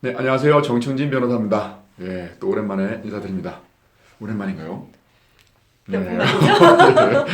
네, 안녕하세요. 정충진 변호사입니다. 예, 또 오랜만에 인사드립니다. 오랜만인가요? 네. 몇 분만이죠?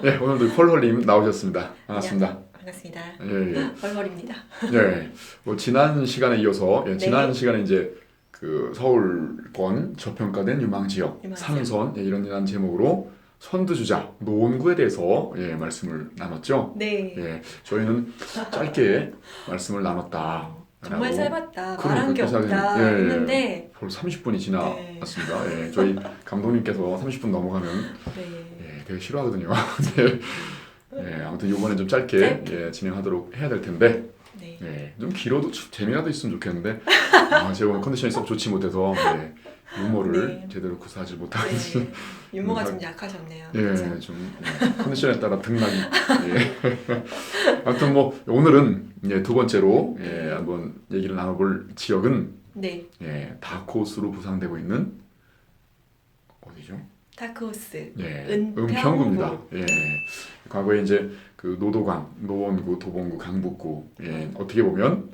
네, 오늘도 헐헐님 나오셨습니다. 반갑습니다. 반갑습니다. 예, 예. 헐헐입니다. 예, 뭐 지난 시간에 이어서 지난 네. 시간에 이제 그 서울권 저평가된 유망지역 유망지역. 상선 이런 제목으로 선두주자 노원구에 대해서 말씀을 나눴죠. 네. 예, 저희는 짧게 말씀을 나눴다. 정말 짧았다. 그런 말한 게 그렇게 없다. 생각했는데, 했는데 벌써 30분이 네. 지나갔습니다. 예, 저희 감독님께서 30분 넘어가면 네. 되게 싫어하거든요. 네. 아무튼 이번엔 좀 짧게 진행하도록 해야 될 텐데 네. 좀 길어도 재미라도 있으면 좋겠는데 제가 오늘 컨디션이 썩 좋지 못해서 유머를 네. 제대로 구사하지 못하고 네. 유머가 좀 약하셨네요. 예, 그렇죠? 좀 컨디션에 따라 등락이. 아무튼 뭐 오늘은 두 번째로 한번 얘기를 나눠볼 지역은 네. 다크호스로 부상되고 있는 어디죠? 다크호스. 은평구입니다. 과거에 이제 그 노도강, 노원구, 도봉구, 강북구 어떻게 보면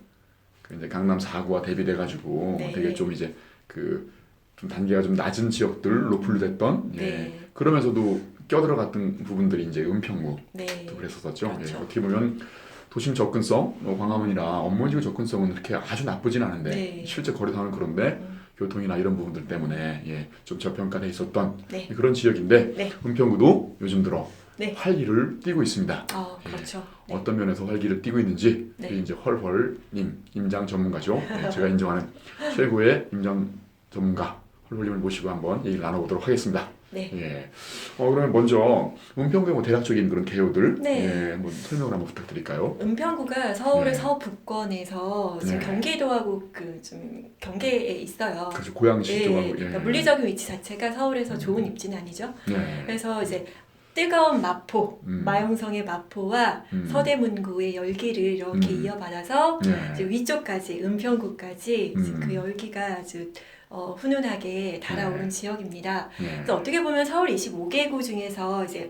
그 이제 강남 4구와 대비돼 가지고 네. 되게 좀 이제 그 좀 단계가 좀 낮은 지역들로 분류됐던 네. 그러면서도 껴들어갔던 부분들이 이제 은평구 네. 또 그랬었죠. 그렇죠. 어떻게 보면 도심 접근성, 광화문이나 업무지구 접근성은 그렇게 아주 나쁘진 않은데 네. 실제 거리상은 그런데 교통이나 이런 부분들 때문에 좀 저평가돼 있었던 네. 그런 지역인데 네. 은평구도 요즘 들어 네. 활기를 띠고 있습니다. 그렇죠. 네. 어떤 면에서 활기를 띠고 있는지 네. 이제 헐헐님 임장 전문가죠. 제가 인정하는 최고의 임장 전문가 헐헐님을 모시고 한번 얘기를 나눠보도록 하겠습니다. 네. 그러면 먼저 은평구의 뭐 대략적인 그런 개요들 네. 한번 설명을 한번 부탁드릴까요? 은평구가 서울의 네. 서북권에서 지금 네. 경기도하고 그 좀 경계에 있어요. 그렇죠. 고양시 쪽하고 그러니까 물리적인 위치 자체가 서울에서 좋은 입지는 아니죠. 그래서 이제 뜨거운 마포, 마용성의 마포와 서대문구의 열기를 이렇게 이어받아서 이제 위쪽까지 은평구까지 그 열기가 아주 훈훈하게 달아오른 지역입니다. 그래서 어떻게 보면 서울 25개구 중에서 이제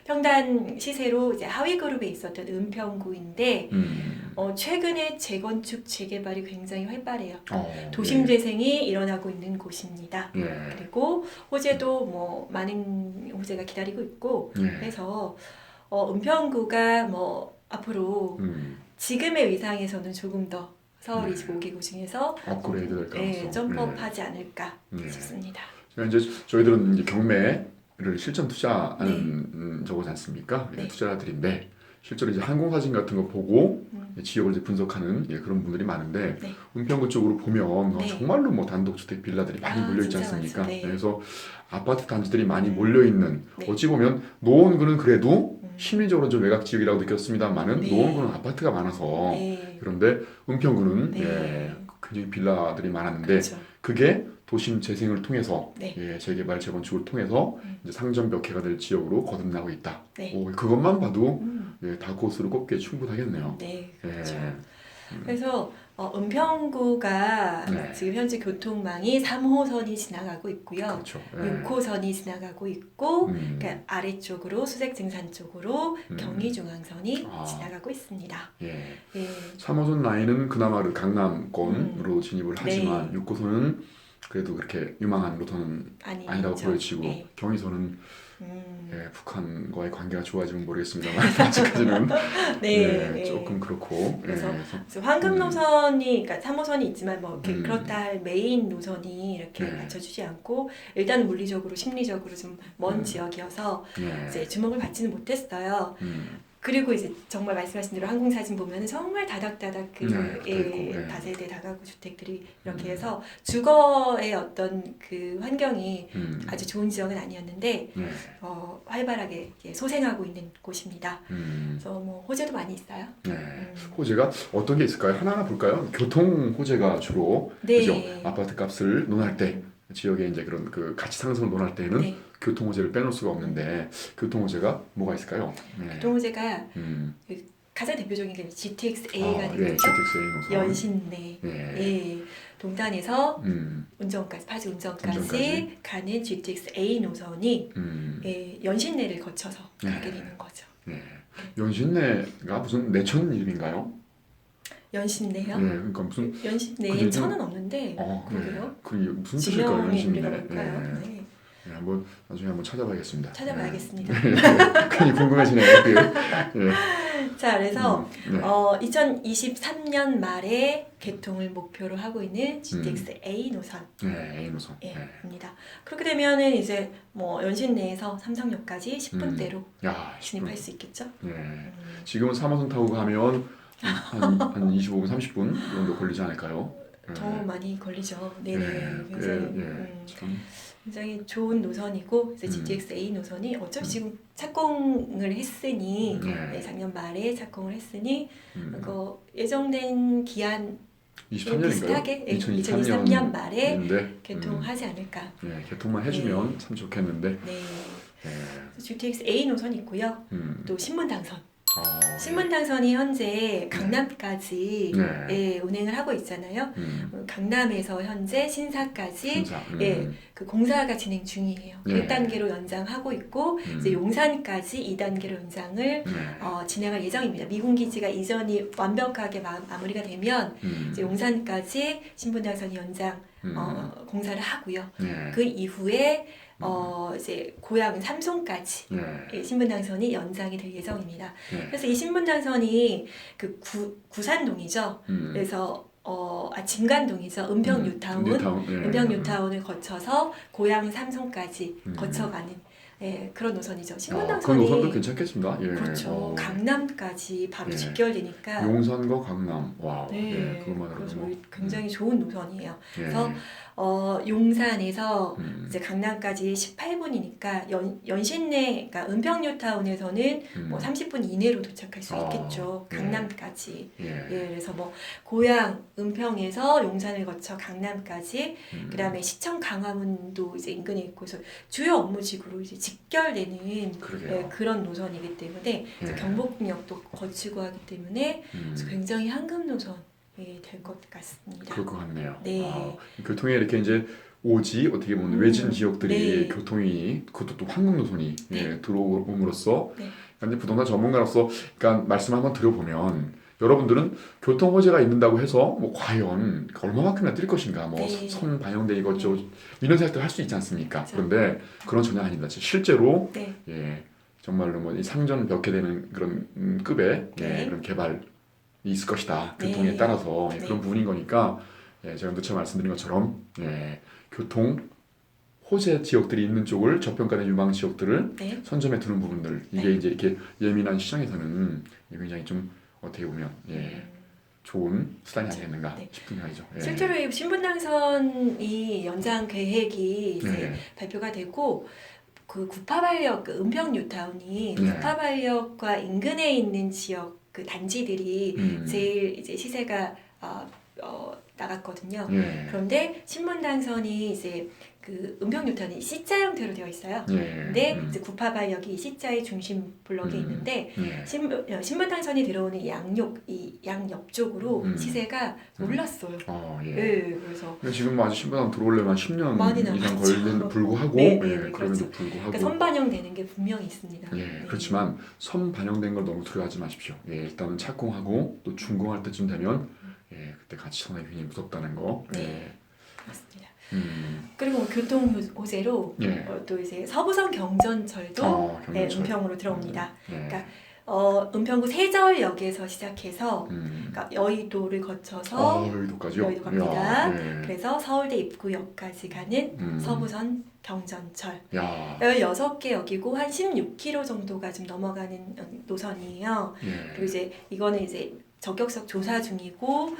평단 시세로 이제 하위 그룹에 있었던 은평구인데 최근에 재건축 재개발이 굉장히 활발해요. 도심 재생이 일어나고 있는 곳입니다. 그리고 호재도 뭐 많은 호재가 기다리고 있고 그래서 은평구가 뭐 앞으로 지금의 위상에서는 조금 더 서울 25개구 중에서 업그레이드 될 가능성. 점프업하지 않을까 싶습니다. 이제 저희들은 이제 경매를 실전 투자하는 저거지 않습니까? 투자자들인데 실제로 이제 항공사진 같은 거 보고 지역을 이제 분석하는 그런 분들이 많은데 은평구 쪽으로 보면 정말로 뭐 단독주택 빌라들이 많이 몰려 있지 않습니까? 그래서 아파트 단지들이 많이 몰려 있는 어찌 보면 노원구는 그래도 심리적으로 좀 외곽 지역이라고 느꼈습니다만은 노원구는 아파트가 많아서 그런데 은평구는 굉장히 빌라들이 많았는데 그렇죠. 그게 도심 재생을 통해서 재개발 재건축을 통해서 이제 상점벽해가 될 지역으로 거듭나고 있다. 그것만 봐도 다크호스로 꼽기에 충분하겠네요. 네, 그렇죠. 그래서 은평구가 지금 현재 교통망이 3호선이 지나가고 있고요. 그렇죠. 6호선이 지나가고 있고 그러니까 아래쪽으로 수색증산 쪽으로 경의중앙선이 지나가고 있습니다. 3호선 라인은 그나마 그 강남권으로 진입을 하지만 6호선은 그래도 그렇게 유망한 노선은 아니라고 보여지고 경의선은 북한과의 관계가 좋아지면 모르겠습니다만 아직까지는 조금 그렇고 그래서 황금 노선이 그러니까 3호선이 있지만 뭐 이렇게 그렇다 할 메인 노선이 이렇게 받쳐주지 않고 일단 물리적으로 심리적으로 좀 먼 지역이어서 이제 주목을 받지는 못했어요. 그리고 이제 정말 말씀하신 대로 항공사진 보면 정말 다닥다닥 다세대 다가구 주택들이 이렇게 해서 주거의 어떤 그 환경이 아주 좋은 지역은 아니었는데 활발하게 소생하고 있는 곳입니다. 그래서 뭐 호재도 많이 있어요. 호재가 어떤 게 있을까요? 하나하나 볼까요? 교통 호재가 주로 그죠? 아파트 값을 논할 때 지역의 이제 그런 그 가치 상승을 논할 때는 교통 호재를 빼놓을 수가 없는데 교통 호재가 뭐가 있을까요? 교통 호재가 가장 대표적인 게 GTX-A가 되는 거죠. GTX-A 연신내 동탄에서 운정까지 파주 운정까지 가는 GTX-A 노선이 연신내를 거쳐서 가게 되는 거죠. 연신내가 무슨 내천 이름인가요? 연신내요? 네, 그러니까 무슨 연신내에 그게 천은 없는데 그러게요. 네. 그게 무슨 뜻일까요, 지명이 연신내? 우리가 뭘까요? 네. 네. 네, 한번 나중에 한번 찾아봐야겠습니다. 찾아봐야겠습니다. 괜히 궁금해지네요. 네. 네. 자, 그래서 네. 2023년 말에 개통을 목표로 하고 있는 GTX A 노선. 네, A 노선. 예, 네. 입니다. 그렇게 되면은 이제 뭐 연신 내에서 삼성역까지 10분대로 야, 진입할 수 있겠죠? 네. 지금은 3호선 타고 가면 한 25분, 30분 정도 걸리지 않을까요? 더 많이 걸리죠. 네네. 네, 굉장히, 참. 굉장히 좋은 노선이고 이제 GTX A 노선이 어차피 지금 착공을 했으니 네, 작년 말에 착공을 했으니 그거 예정된 기한 23년인가요? 비슷하게 2023년 말에 인데, 개통하지 않을까. 네, 개통만 해주면 참 좋겠는데. 네. 네. GTX A 노선이 있고요. 또 신분당선. 신분당선이 현재 강남까지 네. 예, 운행을 하고 있잖아요. 강남에서 현재 신사까지 예, 그 공사가 진행 중이에요. 네. 1단계로 연장하고 있고 이제 용산까지 2단계로 연장을 진행할 예정입니다. 미군 기지가 이전이 완벽하게 마무리가 되면 이제 용산까지 신분당선이 연장 공사를 하고요. 네. 그 이후에 이제 고향 삼송까지 네. 신분당선이 연장이 될 예정입니다. 네. 그래서 이 신분당선이 그 구산동이죠. 그래서 진관동이죠. 은평 뉴타운, 은평 뉴타운을 거쳐서 고향 삼송까지 거쳐가는 그런 노선이죠. 그 신분당선이 노선도 괜찮겠습니다. 예. 그렇죠. 강남까지 바로 예. 직결되니까. 용산과 강남, 와, 네, 예, 그것만으로도 그래서 뭐. 굉장히 좋은 노선이에요. 예. 그래서 용산에서 이제 강남까지 18분이니까 연신내, 그러니까 은평뉴타운에서는 뭐 30분 이내로 도착할 수 있겠죠. 예. 강남까지. 예. 예, 그래서 뭐 고향 은평에서 용산을 거쳐 강남까지, 그다음에 시청 강화문도 이제 인근에 있고, 그래서 주요 업무지구로 이제 직결되는 그런 노선이기 때문에 예. 경복궁역도 거치고 하기 때문에 그래서 굉장히 황금 노선. 될 것 같습니다. 그럴 것 같네요. 네. 교통에 이렇게 이제 오지 어떻게 보면 외진 지역들이 네. 교통이 그것도 또 황금 노선이 들어옴으로써 네. 근데 부동산 전문가로서 그러니까 말씀 한번 드려보면 여러분들은 교통 호재가 있는다고 해서 뭐 과연 얼마만큼이나 뛸 것인가 뭐 선 반영돼 이것저것 이런 생각도 할 수 있지 않습니까? 그렇죠. 그런데 그런 전혀 아닙니다. 실제로 네. 예, 정말로 뭐 이 상전벽해 되는 그런 급의 네. 그런 개발이 있을 것이다. 네. 교통에 따라서 네. 그런 부분인 거니까 제가 누차 말씀드린 것처럼 교통 호재 지역들이 있는 쪽을 저평가된 유망 지역들을 선점해 두는 부분들 이게 이제 이렇게 예민한 시장에서는 굉장히 좀 어떻게 보면 좋은 수단이 아니겠는가 싶은 생각이죠. 실제로 이 신분당선이 연장 계획이 이제 발표가 되고 그 구파발역 그 은평 뉴타운이 구파발역과 인근에 있는 지역 그 단지들이 제일 이제 시세가 나갔거든요. 그런데 신분당선이 이제 그 은평 뉴타운이 C자 형태로 되어 있어요. 근데 이제 구파발역이 C자의 중심 블록에 있는데 신분당선이 들어오는 양옆쪽으로 시세가 올랐어요. 그래서 지금 아직 신분당 들어오려면 10년 이상 걸리는데 불구하고 그럼에도 그렇죠. 불구하고 그러니까 선반영되는 게 분명히 있습니다. 그렇지만 선 반영된 걸 너무 두려워하지 마십시오. 일단은 착공하고 또 준공할 때쯤 되면 그때 같이 선이 굉장히 무섭다는 거. 맞습니다. 그리고 교통 호재로 또 이제 서부선 경전철도 은평으로 들어옵니다. 그러니까 은평구 세절역에서 시작해서 그러니까 여의도를 거쳐서 여의도 갑니다. 그래서 서울대 입구역까지 가는 서부선 경전철 16개 역이고 한 16km 정도가 좀 넘어가는 노선이에요. 그리고 이제 이거는 이제 적격석 조사 중이고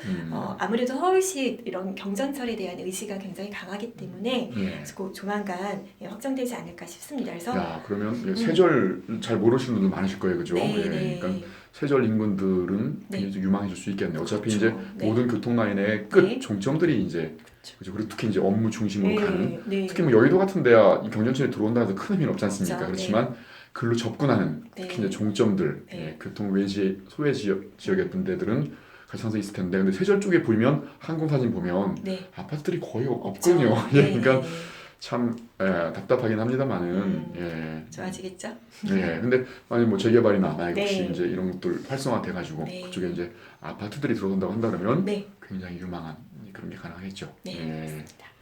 아무래도 서울시 이런 경전철에 대한 의지가 굉장히 강하기 때문에 그래서 조만간 확정되지 않을까 싶습니다. 그래서 그러면 세절 잘 모르시는 분들 많으실 거예요, 그죠? 그러니까 세절 인근들은 굉장히 유망해질 수 있겠네요. 어차피 이제 모든 교통 라인의 끝 종점들이 이제 그죠. 그리고 특히 이제 업무 중심으로 가는 특히 뭐 여의도 같은 데야 이 경전철이 들어온다 해서 큰 의미는 없지 않습니까? 그렇지만 글로 접근하는 특히 이제 종점들 교통 외지 소외 지역의 분들은 같이 항상 있을 텐데 근데 세절 쪽에 보면 항공 사진 보면 아파트들이 거의 없거든요. 그러니까 참 답답하긴 합니다만은 예. 좋아지겠죠? 예. 근데 만약 뭐 재개발이나 만약 네. 혹시 이제 이런 것들 활성화돼가지고 네. 그쪽에 이제 아파트들이 들어온다고 한다 그러면 네. 굉장히 유망한 그런 게 가능하겠죠. 네, 예. 맞습니다.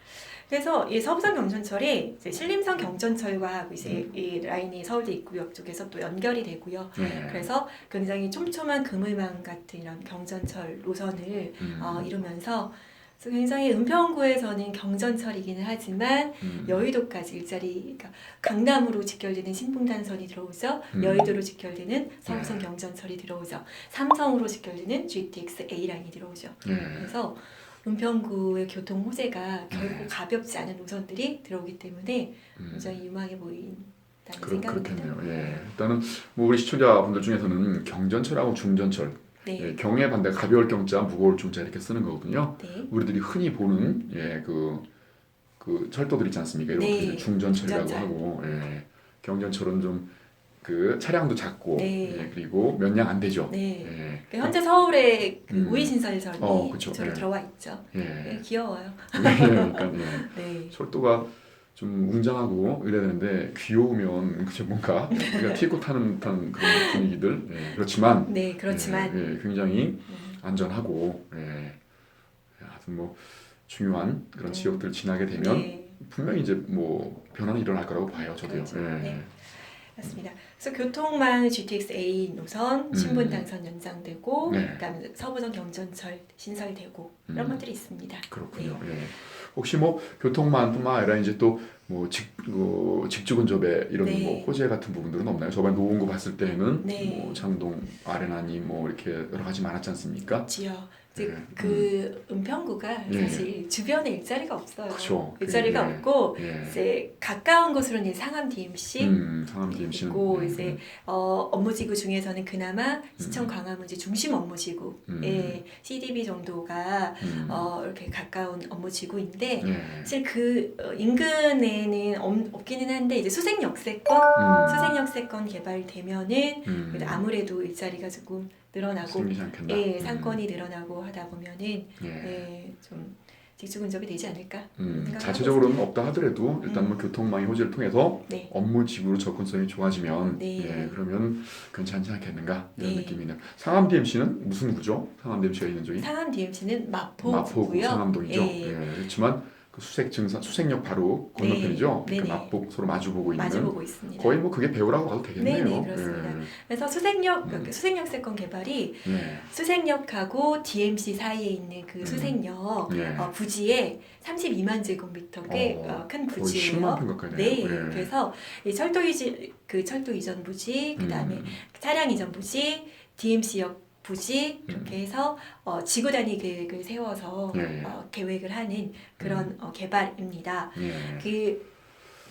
그래서 이 서부선 경전철이 이제 신림선 경전철과 이제 이 라인이 서울대 입구역 쪽에서 또 연결이 되고요. 예. 그래서 굉장히 촘촘한 그물망 같은 이런 경전철 노선을 이루면서 그래서 굉장히 은평구에서는 경전철이기는 하지만 여의도까지 일자리, 그러니까 강남으로 직결되는 신분단선이 들어오죠. 여의도로 직결되는 서부선 경전철이 들어오죠. 삼성으로 직결되는 GTX A 라인이 들어오죠. 그래서 은평구의 교통 호재가 결코 가볍지 않은 노선들이 들어오기 때문에 굉장히 유망해 보인다는 생각입니다. 그렇겠네요. 예. 일단은 뭐 우리 시청자분들 중에서는 경전철하고 중전철, 네. 예, 경의 반대 가벼울 경자, 무거울 중자 이렇게 쓰는 거거든요. 네. 우리들이 흔히 보는 그 철도들 있지 않습니까? 이런 네. 것들 중전철이라고 중전철. 하고, 예. 경전철은 좀 그 차량도 작고, 네. 예, 그리고 몇 량 안 되죠. 네. 예. 현재 서울에 그 우이신설선이 그쵸. 저로 예. 들어와 있죠. 예. 네, 귀여워요. 그러니까 예. 네. 철도가 좀 웅장하고 이래야 되는데 귀여우면 그쵸 뭔가 우리가 티고 타는 듯한 그런 분위기들. 예. 그렇지만 네, 그렇지만 예, 굉장히 안전하고 하여튼 뭐 중요한 그런 지역들 지나게 되면 네. 분명히 이제 뭐 변화는 일어날 거라고 봐요. 저도요. 그렇죠. 예. 네. 맞습니다. 그래서 교통망 GTX A 노선 신분당선 연장되고 네. 그다음에 서부선 경전철 신설되고 이런 것들이 있습니다. 그렇군요. 예. 혹시 뭐 교통만뿐만 아니라 이제 또 뭐 직주근접에 이런 네. 뭐 호재 같은 부분들은 없나요? 저번에 노원구 봤을 때는 네. 뭐 창동 아레나니 뭐 이렇게 여러 가지 많았지 않습니까? 지요. 즉 네. 그 은평구가 예. 사실 주변에 일자리가 없어요. 그쵸. 일자리가 예. 없고 예. 이제 가까운 곳으로는 이제 상암 DMC 상암 DMC는 있고 이제 업무지구 중에서는 그나마 시청 광화문 이제 중심 업무지구, CDB 정도가 이렇게 가까운 업무지구인데 예. 사실 그 인근에는 없기는 한데 이제 수색역세권 개발되면은 그래도 아무래도 일자리가 조금 늘어나고 생기지 않겠나? 상권이 늘어나고 하다 보면은 좀 직주근접이 되지 않을까 생각하고 자체적으로는 있습니다. 없다 하더라도 일단 뭐 교통망의 호재를 통해서 네. 업무 지구로 접근성이 좋아지면 네. 그러면 괜찮지 않겠는가 이런 네. 느낌이네요. 상암 DMC는 무슨 구죠? 상암 DMC가 있는 쪽이? 상암 DMC는 마포구 마포구고요. 상암동이죠. 예. 그렇지만 그 수색역 바로 건너편이죠. 네. 그 네네. 마포 서로 마주보고 있는. 마주보고 있습니다. 거의 뭐 그게 배우라고 봐도 되겠네요. 네네, 그렇습니다. 그래서 수색역세권 개발이 수색역하고 DMC 사이에 있는 그 수색역 부지에 32만 제곱미터 꽤 큰 거의 부지예요. 10만 평 가까이 네, 되네요. 그래서 이 철도 이전 부지, 그다음에 차량 이전 부지, DMC역 부지 이렇게 해서 지구 단위 계획을 세워서 계획을 하는 그런 개발입니다. 그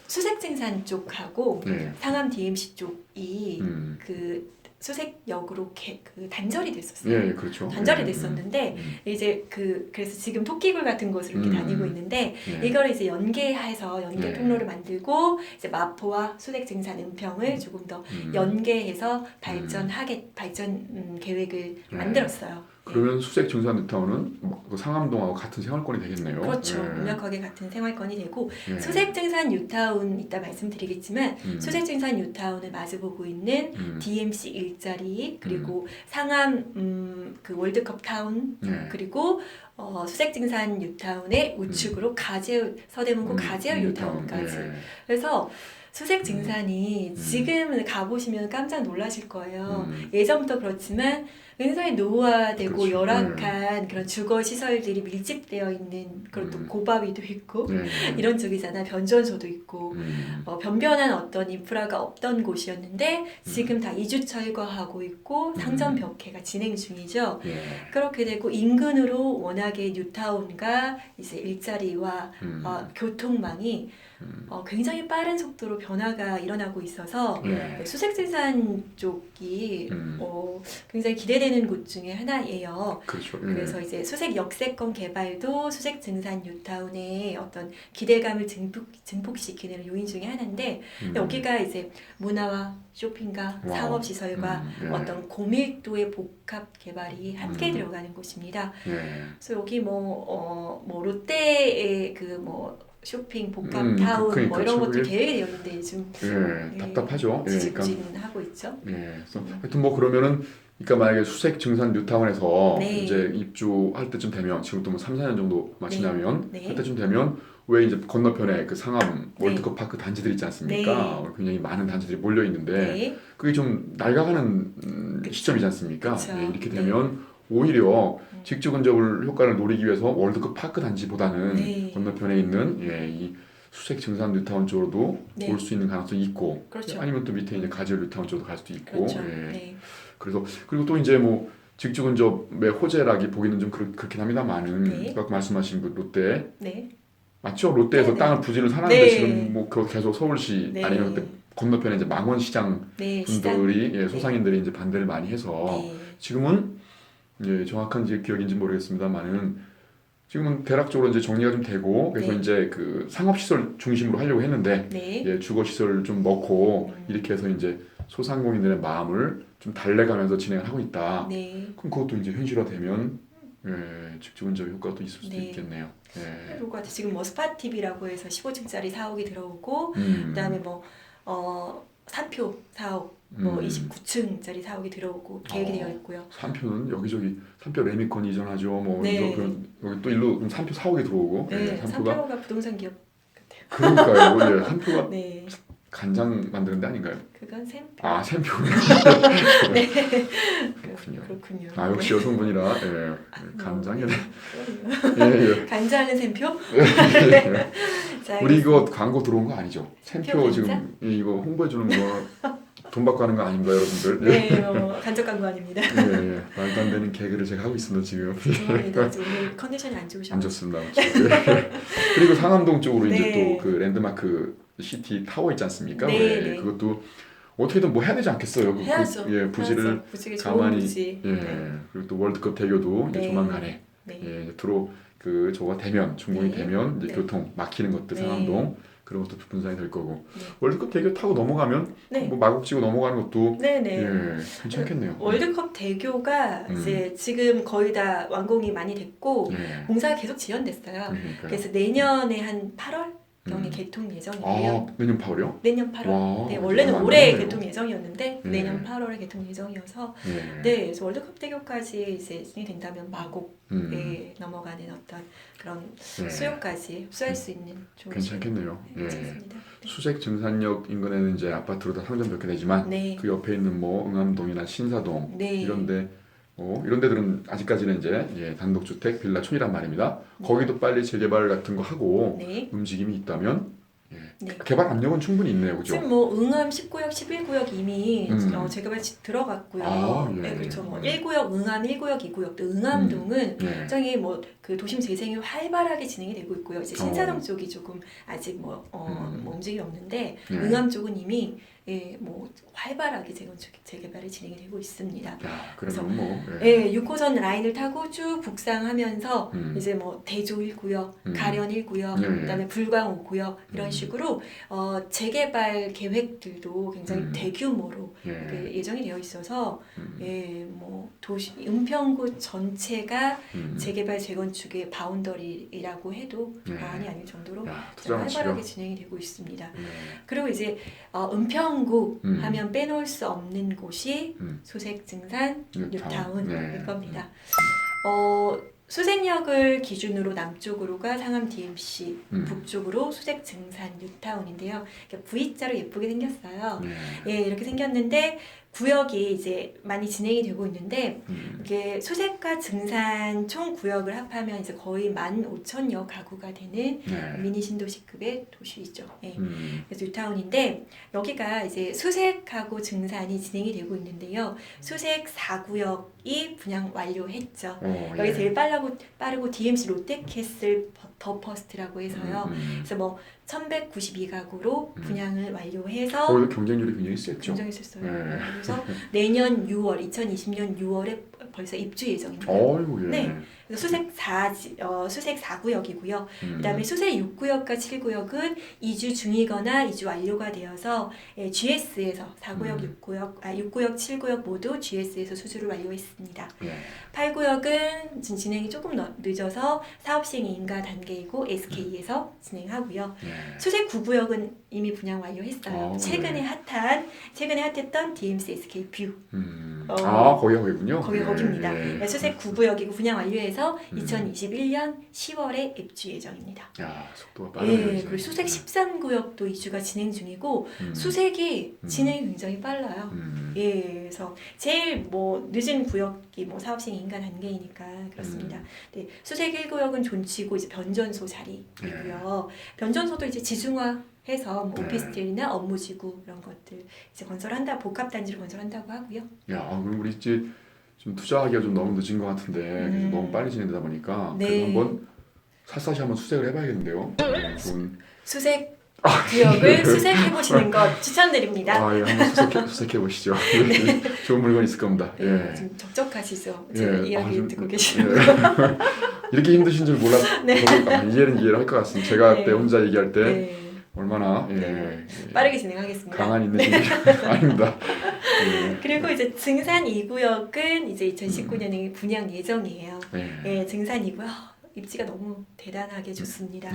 수색증산 쪽하고 상암 DMC 쪽이 그 수색역으로 그 단절이 됐었어요. 예, 그렇죠. 단절이 됐었는데 이제 그래서 지금 토끼굴 같은 곳을 이렇게 다니고 있는데 이걸 이제 연계해서 연계 통로를 만들고 이제 마포와 수색증산 은평을 조금 더 연계해서 발전 계획을 만들었어요. 그러면 수색증산 뉴타운은 그 상암동하고 같은 생활권이 되겠네요. 그렇죠. 명확하게 같은 생활권이 되고 수색증산 뉴타운 이따 말씀드리겠지만 수색증산 뉴타운을 마주보고 있는 DMC 일자리 그리고 상암 그 월드컵 타운 그리고 수색증산 뉴타운의 우측으로 서대문구 가재울 뉴타운까지. 그래서 수색증산이 지금 가보시면 깜짝 놀라실 거예요. 예전부터 그렇지만 굉장히 노후화되고 그렇죠. 열악한 그런 주거 시설들이 밀집되어 있는 그런 또 고바위도 있고 이런 쪽이잖아. 변전소도 있고 변변한 어떤 인프라가 없던 곳이었는데 지금 다 이주 철거하고 있고 상점 벽해가 진행 중이죠. 그렇게 되고 인근으로 워낙에 뉴타운과 이제 일자리와 교통망이 굉장히 빠른 속도로 변화가 일어나고 있어서 수색증산 쪽이 굉장히 기대되는 곳 중에 하나예요. 그렇죠. 그래서 이제 수색 역세권 개발도 수색증산 뉴타운의 어떤 기대감을 증폭시키는 요인 중에 하나인데 여기가 이제 문화와 쇼핑과 상업시설과 어떤 고밀도의 복합 개발이 함께 들어가는 곳입니다. 그래서 여기 뭐 롯데의 그 쇼핑 복합 타운 그러니까 뭐 이런 것도 그게- 계획이 되어 있는데 요즘 예, 답답하죠. 예, 그러니까 지지부진하고 있죠. 예, 그래서 하여튼 뭐 그러면은 그러니까 만약에 수색 증산 뉴타운에서 네. 이제 입주할 때쯤 되면 지금부터 뭐 3, 4년 정도만 네. 지나면 네. 할 때쯤 되면 왜 이제 건너편에 그 상암 네. 월드컵 파크 단지들 있지 않습니까? 굉장히 많은 단지들이 몰려 있는데 네. 그게 좀 낡아가는 그쵸. 시점이지 않습니까? 그쵸. 예, 이렇게 네. 되면 오히려 직주 근접을 효과를 노리기 위해서 월드컵 파크 단지보다는 네. 건너편에 있는 이 수색 증산 뉴타운 쪽으로도 네. 올 수 있는 가능성이 있고 그렇죠. 아니면 또 밑에 이제 가지오 뉴타운 쪽으로 갈 수도 있고 그렇죠. 예. 네. 그래서 그리고 또 이제 뭐 직주 근접의 호재라기 보기는 좀 그렇긴 합니다만은 네. 아까 말씀하신 그 롯데 네. 맞죠? 롯데에서 네, 네. 땅을 부지를 사놨는데 네. 지금 뭐 그거 계속 서울시 네. 아니면 그때 건너편에 이제 망원시장 네. 시장. 분들이 예, 소상인들이 이제 반대를 많이 해서 네. 지금은 예, 정확한 이제 기억인지 모르겠습니다만은 지금은 대략적으로 이제 정리가 좀 되고 그래서 네. 이제 그 상업시설 중심으로 하려고 했는데 네. 예, 주거시설 좀 넣고 이렇게 해서 이제 소상공인들의 마음을 좀 달래가면서 진행을 하고 있다. 네. 그럼 그것도 이제 현실화되면 예, 직주근접 효과도 있을 수도 네. 있겠네요. 예. 그리고 지금 뭐 스파티비라고 해서 15층짜리 사옥이 들어오고 그다음에 뭐 산표 사옥 뭐 29층짜리 사옥이 들어오고 계획이 되어 있고요. 산표는 여기저기 산표 레미콘 이전하죠. 뭐 네. 여기 또 일로 산표 사옥이 들어오고 네. 예, 산표가 산표가 부동산 기업 같아요. 그러니까요. 예, 산표가 네. 간장 만드는 데 아닌가요? 그건 샘표. 아, 샘표. 네. 그렇군요. 그렇군요. 아, 역시 여성분이라 예, 간장이 네. 예, 예. 간장은 샘표? 자, 우리 이거 광고 들어온 거 아니죠? 샘표 샘표 지금 간장? 이거 홍보해 주는 거 돈 받고 하는 거 아닌가요, 여러분들? 네, 간접 광고 아닙니다. 예, 예. 말도 안 되는 개그를 제가 하고 있습니다, 지금. 죄송합니다. 오늘 컨디션이 안 좋으셔서. 안 좋습니다. 예. 그리고 상암동 쪽으로 이제 네. 또 그 랜드마크 시티 타워 있지 않습니까? 네, 예, 네. 그것도 어떻게든 뭐 해야 되지 않겠어요? 해야죠. 예, 부지를 해야죠. 부지가 좋은 가만히 부지. 예. 네. 그리고 또 월드컵 대교도 이제 네. 조만간에 네. 예, 이제 들어 그 저거 되면 준공이 네. 되면 이제 네. 교통 막히는 것들 네. 상암동 그런 것도 분산이 될 거고 네. 월드컵 대교 타고 넘어가면 네. 뭐 마곡지구 넘어가는 것도 네네. 예, 괜찮겠네요. 월드컵 대교가 음. 이제 지금 거의 다 완공이 많이 됐고 예. 공사가 계속 지연됐어요. 그러니까요. 그래서 내년에 한 8월 경에 개통 예정이고요. 아, 내년 8월이요? 내년 8월. 와, 네, 원래는 얼마 안 올해 남았네요. 개통 예정이었는데 네. 내년 8월에 개통 예정이어서 예. 네, 그래서 월드컵 대교까지 이제 진행된다면 마곡에 넘어가는 어떤 그런 예. 수요까지 흡수할 수 있는 좋은 괜찮겠네요. 네, 예. 괜찮습니다. 수색 증산역 인근에는 이제 아파트로 다 상점 몇 개 되지만 네, 그 옆에 있는 뭐 응암동이나 신사동 네, 이런데 이런 데들은 아직까지는 이제 예, 단독주택 빌라촌이란 말입니다. 거기도 빨리 재개발 같은 거 하고 네, 움직임이 있다면 예, 네. 개발 압력은 충분히 있네요, 그죠? 지금 뭐 응암 19역, 11구역 이미 재개발 들어갔고요. 아, 예, 네, 그렇죠. 뭐 예. 1구역 응암, 1구역, 2구역 또 응암동은 예. 굉장히 뭐 그 도심 재생이 활발하게 진행이 되고 있고요. 이제 신사동 어. 쪽이 조금 아직 뭐 움직임이 없는데 예. 응암 쪽은 이미 뭐 활발하게 재개발이 진행이 되고 있습니다. 야, 그래서 그러면 뭐 예, 6호선 라인을 타고 쭉 북상하면서 음. 이제 뭐 대조 1구역, 음. 가련 1구역, 예, 예. 그다음에 불광 5구역 이런 식으로 재개발 계획들도 굉장히 대규모로 예. 예정이 되어 있어서 뭐 도시 은평구 전체가 재개발 재건축의 바운더리라고 해도 예. 과언이 아닐 정도로 야, 투자 활발하게 가치가 진행이 되고 있습니다. 예. 그리고 이제 은평구 음. 하면 빼놓을 수 없는 곳이 음. 수색증산 뉴타운일 네. 겁니다. 수색역을 기준으로 남쪽으로가 상암 DMC, 북쪽으로 수색증산 뉴타운인데요. V자로 예쁘게 생겼어요. 예. 예, 이렇게 생겼는데 구역이 이제 많이 진행이 되고 있는데 이게 수색과 증산 총 구역을 합하면 이제 거의 15,000여 가구가 되는 네. 미니 신도시급의 도시이죠. 예. 음. 그래서 뉴타운인데 여기가 이제 수색하고 증산이 진행이 되고 있는데요. 수색 4구역이 분양 완료했죠. 여기 예. 제일 빠르고 DMC 롯데캐슬 더 퍼스트라고 해서요. 그래서 뭐 1192가구로 분양을 완료해서 거기도 경쟁률이 굉장히 세죠. 굉장히 있었어요. 예. 그래서 내년 6월, 2020년 6월에 벌써 입주 예정입니다. 어이구 예. 네. 그래서 수색 4구역이고요. 그다음에 수색 6구역과 7구역은 이주 중이거나 이주 완료가 되어서 GS에서 6구역, 7구역 모두 GS에서 수주를 완료했습니다. 8구역은 진행이 조금 늦어서 사업 시행 인가 단계이고 SK에서 진행하고요. 수색 9구역은 이미 분양 완료했어요. 최근에 핫했던 DMC SK 뷰. 거기군요. 거기입니다. 수색 9구역이고 분양 완료해서 2021년 10월에 입주 예정입니다. 야, 속도가 빠르네요. 그리고 수색 13구역도 이주가 진행 중이고 수색이 진행이 굉장히 빨라요. 그래서 제일 늦은 구역이 사업 시행 인가 단계이니까 그렇습니다. 수색 1구역은 존치고 이제 변전소 자리이고요. 변전소도 이제 지중화해서 오피스텔이나 업무지구 이런 것들 이제 복합 단지를 건설한다고 하고요. 야, 그럼 우리 이제 좀 투자하기가 좀 너무 늦은 것 같은데 너무 빨리 진행되다 보니까 그래도 한번 샅샅이 한번 수색을 해봐야겠는데요. 좋은 수색 구역을 수색해보시는 것 추천드립니다. 한번 수색해 보시죠. 좋은 물건 있을 겁니다. 좀 적적하시죠? 제 이야기 듣고 계시는 이렇게 힘드신 줄 몰랐고 이해를 할 것 같습니다. 제가 그때 혼자 얘기할 때 얼마나 빠르게 진행하겠습니다. 강한 인내심이 아닙니다. 그리고 이제 증산 2구역은 이제 2019년에 분양 예정이에요. 증산 2구역 입지가 너무 대단하게 좋습니다.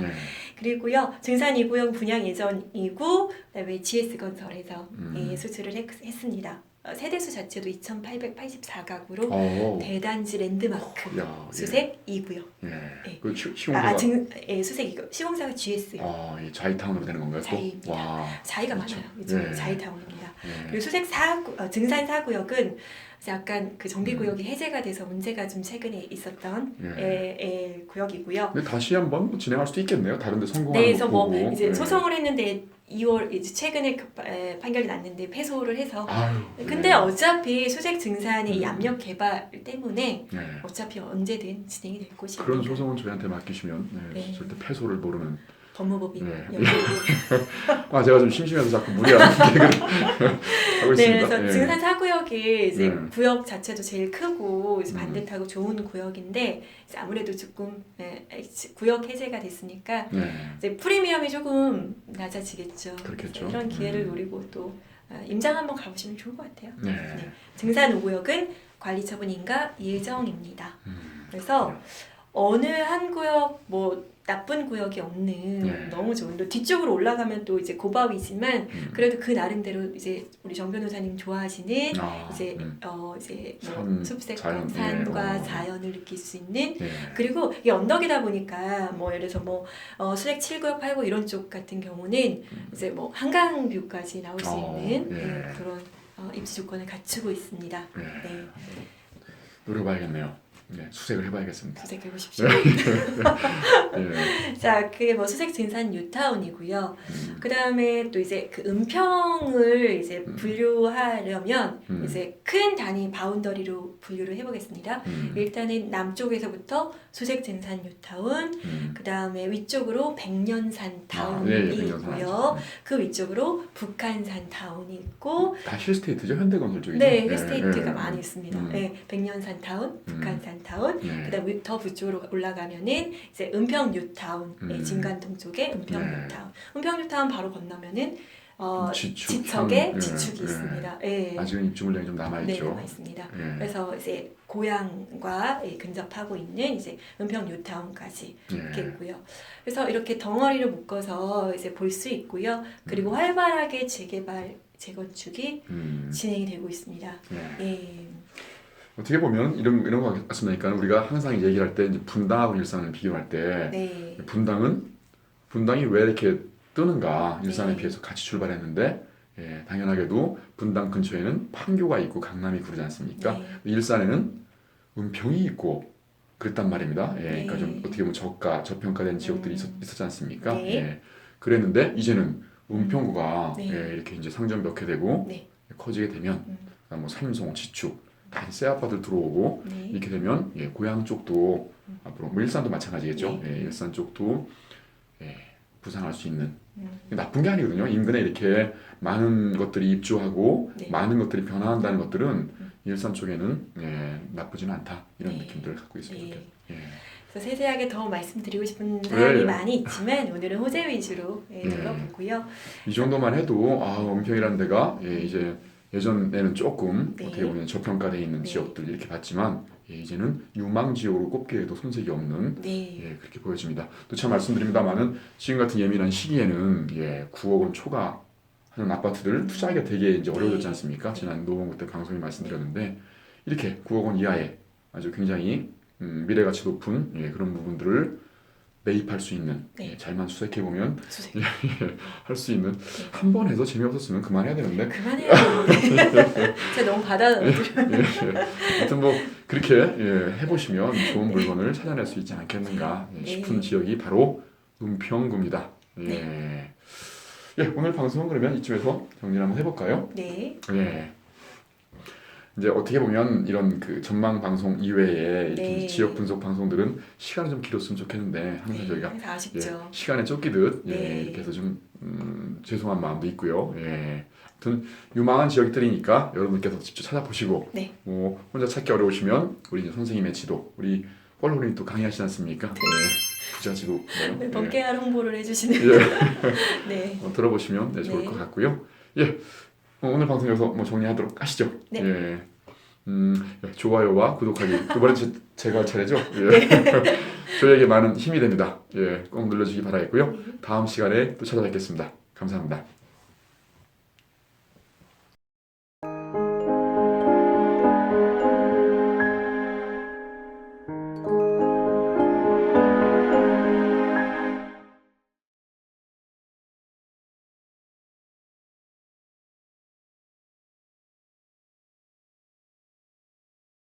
그리고요 증산 2구역 분양 예정이고 그다음에 GS건설에서 수주를 했습니다. 세대수 자체도 2,884가구로 대단지 랜드마크 수색 2구역. 시공사가 수색 2구역. 시공사가 GS요. 자이타운으로 되는 건가요? 자이입니다. 자이가 그렇죠. 많아요. 그렇죠? 자이타운입니다. 그리고 수색 증산 4구역은 약간 그 정비구역이 해제가 돼서 문제가 좀 최근에 있었던 구역이고요. 근데 다시 한번 진행할 수도 있겠네요. 다른데 성공하는 그래서 거 보고. 이제 소송을 했는데 2월 이제 최근에 판결이 났는데 패소를 해서. 근데 어차피 수색 증산의 이 압력 개발 때문에 어차피 언제든 진행이 될 것입니다. 그런 소송은 저희한테 맡기시면 절대 패소를 모르는. 법무법인 제가 좀 심심해서 자꾸 무리하는 개그를 하고 있습니다. 그래서 증산 4구역이 이제 구역 자체도 제일 크고 이제 반듯하고 좋은 구역인데 이제 아무래도 조금 구역 해제가 됐으니까 이제 프리미엄이 조금 낮아지겠죠. 그렇겠죠. 이런 기회를 노리고 또 임장 한번 가보시면 좋을 것 같아요. 증산 5구역은 관리처분 인가 예정입니다. 그래서 어느 한 구역 나쁜 구역이 없는 너무 좋은 또 뒤쪽으로 올라가면 또 이제 고바위지만 그래도 그 나름대로 이제 우리 정 변호사님 좋아하시는 이제 숲색과 산과 자연을 느낄 수 있는 그리고 이게 언덕이다 보니까 예를 들어서 수색 7구역 8구역 이런 쪽 같은 경우는 이제 한강뷰까지 나올 수 있는 그런 입지 조건을 갖추고 있습니다. 노려봐야겠네요. 수색을 해봐야겠습니다. 수색해 보십시오. 자, 그게 수색 증산 뉴타운이고요. 그 다음에 또 이제 그 은평을 이제 분류하려면 이제 큰 단위 바운더리로 분류를 해보겠습니다. 일단은 남쪽에서부터 수색 증산 뉴타운, 그 다음에 위쪽으로 백년산 타운이 있고요. 그 위쪽으로 북한산 타운이 있고. 다 힐스테이트죠? 현대건설 쪽이죠? 네, 힐스테이트가 많이 있습니다. 백년산 타운, 북한산 타운, 그다음 더 북쪽으로 올라가면은 이제 은평 뉴타운, 진관동 쪽에 은평 뉴타운. 은평 뉴타운 바로 건너면은 지척에 지축이 있습니다. 아직은 입주 물량이 좀 남아있죠. 네, 남아있습니다. 그래서 이제 고향과 근접하고 있는 이제 은평 뉴타운까지 있겠고요. 그래서 이렇게 덩어리를 묶어서 이제 볼 수 있고요. 그리고 활발하게 재개발, 재건축이 진행이 되고 있습니다. 어떻게 보면 이런 거 같습니다. 우리가 항상 얘기할 때 이제 분당하고 일산을 비교할 때 분당이 왜 이렇게 뜨는가 일산에 비해서 같이 출발했는데 당연하게도 분당 근처에는 판교가 있고 강남이 그러지 않습니까? 일산에는 은평이 있고 그랬단 말입니다. 그러니까 좀 어떻게 보면 저평가된 지역들이 있었지 않습니까? 그랬는데 이제는 은평구가 이렇게 이제 상점 몇 개 되고 커지게 되면 삼성, 지축 다 새 아파트들 들어오고 이렇게 되면 고향 쪽도 앞으로 일산도 마찬가지겠죠. 일산 쪽도 부상할 수 있는 나쁜 게 아니거든요. 인근에 이렇게 많은 것들이 입주하고 많은 것들이 변화한다는 것들은 일산 쪽에는 나쁘지는 않다 이런 네. 느낌들을 갖고 있습니다. 네. 예. 그래서 세세하게 더 말씀드리고 싶은 사항이 예. 많이 있지만 오늘은 호재 위주로 예. 들어보고요. 이 정도만 해도 은평이라는 데가 이제 예전에는 조금 네. 어떻게 보면 저평가되어 있는 네. 지역들 이렇게 봤지만 이제는 유망 지역으로 꼽기에도 손색이 없는 네. 그렇게 보여집니다. 또 참 말씀드립니다만은 지금 같은 예민한 시기에는 9억 원 초과 하는 아파트들 투자하기가 되게 이제 어려워졌지 않습니까? 지난 노원구 때 방송에 말씀드렸는데 이렇게 9억 원 이하의 아주 굉장히 미래 가치 높은 그런 부분들을 매입할 수 있는 네. 잘만 수색해 보면 주세요. 할 수 있는 한 번 해서 재미없었으면 그만해야 되는데 그만해요. 제가 너무 받아들여요. 하여튼 뭐 그렇게 해보시면 좋은 물건을 찾아낼 수 있지 않겠는가 싶은 네. 지역이 바로 은평구입니다. 네. 오늘 방송은 그러면 이쯤에서 정리를 한번 해볼까요? 네. 이제 어떻게 보면 이런 그 전망 방송 이외에 이렇게 네. 지역 분석 방송들은 시간이 좀 길었으면 좋겠는데 항상 저희가 그래서 아쉽죠. 시간에 쫓기듯 네. 이렇게 해서 좀 죄송한 마음도 있고요. 아무튼 유망한 지역들이니까 여러분께서 직접 찾아보시고 네. 뭐 혼자 찾기 어려우시면 우리 이제 선생님의 지도, 우리 폴로님 또 강의하시지 않습니까? 부자 지도 네, 번개알 홍보를 해주시는. 네. 들어보시면 좋을 네. 것 같고요. 오늘 방송 여기서 뭐 정리하도록 하시죠. 네. 좋아요와 구독하기 이번엔 제가 할 차례죠. 저희에게 많은 힘이 됩니다. 꼭 눌러주시기 바라겠고요. 다음 시간에 또 찾아뵙겠습니다. 감사합니다.